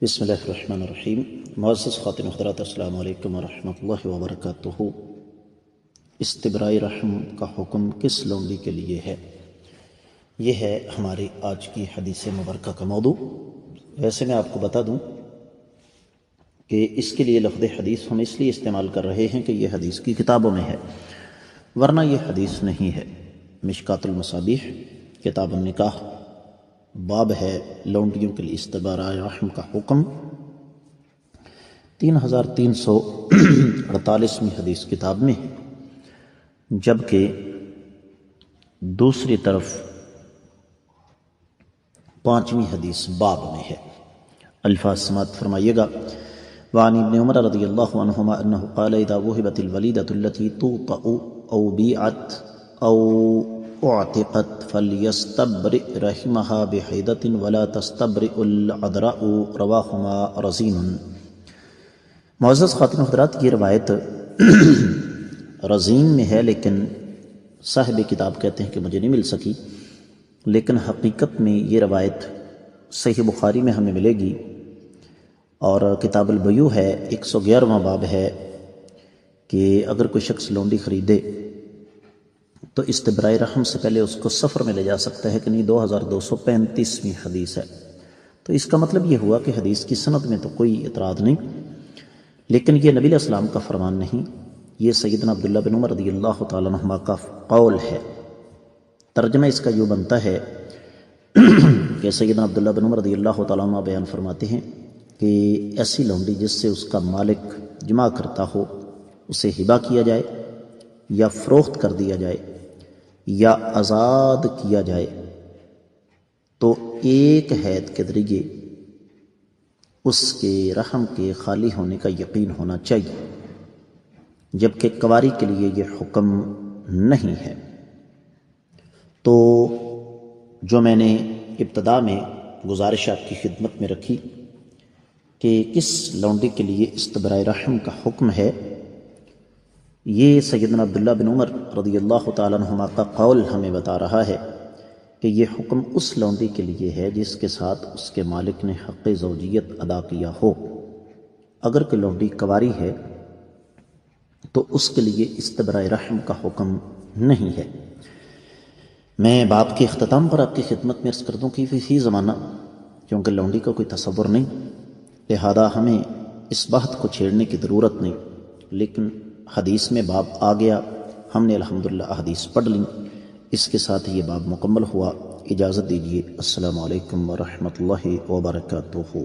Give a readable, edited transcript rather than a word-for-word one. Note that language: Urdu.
بسم اللہ الرحمن الرحیم۔ معزز خواتین و حضرات، السلام علیکم ورحمۃ اللہ وبرکاتہ۔ استبراء رحم کا حکم کس لونڈی کے لیے ہے؟ یہ ہے ہماری آج کی حدیث مبارکہ کا موضوع۔ ویسے میں آپ کو بتا دوں کہ اس کے لیے لفظ حدیث ہم اس لیے استعمال کر رہے ہیں کہ یہ حدیث کی کتابوں میں ہے، ورنہ یہ حدیث نہیں ہے۔ مشکات المصابیح کتاب النکاح باب ہے لونڈیوں کے لیے استبراء رحم کا حکم، 3348ویں حدیث کتاب میں ہے، جبکہ دوسری طرف 5ویں حدیث باب میں ہے۔ الفاظ سماعت فرمائیے گا۔ وعن ابن عمر رضی اللہ عنہما انہ قال اذا وهبت الولیدۃ التي توطأ او بیعت او اعتقت فلیستبرئ رحمها بحیدۃ ولا تستبرئ العذراء، رواہما رزین۔ معزز خواتین و حضرات، یہ روایت رزین میں ہے، لیکن صاحب کتاب کہتے ہیں کہ مجھے نہیں مل سکی، لیکن حقیقت میں یہ روایت صحیح بخاری میں ہمیں ملے گی، اور کتاب البیوع ہے، 111واں باب ہے کہ اگر کوئی شخص لونڈی خریدے تو استبراء رحم سے پہلے اس کو سفر میں لے جا سکتا ہے کہ نہیں، 2235ویں حدیث ہے۔ تو اس کا مطلب یہ ہوا کہ حدیث کی سند میں تو کوئی اعتراض نہیں، لیکن یہ نبی علیہ السلام کا فرمان نہیں، یہ سیدنا عبداللہ بن عمر رضی اللہ تعالیٰ عنہما کا قول ہے۔ ترجمہ اس کا یوں بنتا ہے کہ سیدنا عبداللہ بن عمر رضی اللہ تعالیٰ عنہ بیان فرماتے ہیں کہ ایسی لونڈی جس سے اس کا مالک جمع کرتا ہو اسے ہبہ کیا جائے یا فروخت کر دیا جائے یا آزاد کیا جائے تو ایک حید کے ذریعے اس کے رحم کے خالی ہونے کا یقین ہونا چاہیے، جبکہ کواری کے لیے یہ حکم نہیں ہے۔ تو جو میں نے ابتدا میں گزارش آپ کی خدمت میں رکھی کہ کس لونڈی کے لیے استبراء رحم کا حکم ہے، یہ سیدنا عبداللہ بن عمر رضی اللہ تعالیٰ عنہما کا قول ہمیں بتا رہا ہے کہ یہ حکم اس لونڈی کے لیے ہے جس کے ساتھ اس کے مالک نے حق زوجیت ادا کیا ہو۔ اگر کہ لونڈی کواری ہے تو اس کے لیے استبراء رحم کا حکم نہیں ہے۔ میں باب کے اختتام پر آپ کی خدمت میں عرض کر دوں کہ فی زمانہ کیونکہ لونڈی کا کوئی تصور نہیں، لہذا ہمیں اس بات کو چھیڑنے کی ضرورت نہیں، لیکن حدیث میں باب آ گیا، ہم نے الحمدللہ احادیث پڑھ لیں، اس کے ساتھ یہ باب مکمل ہوا۔ اجازت دیجیے، السلام علیکم ورحمۃ اللہ وبرکاتہ۔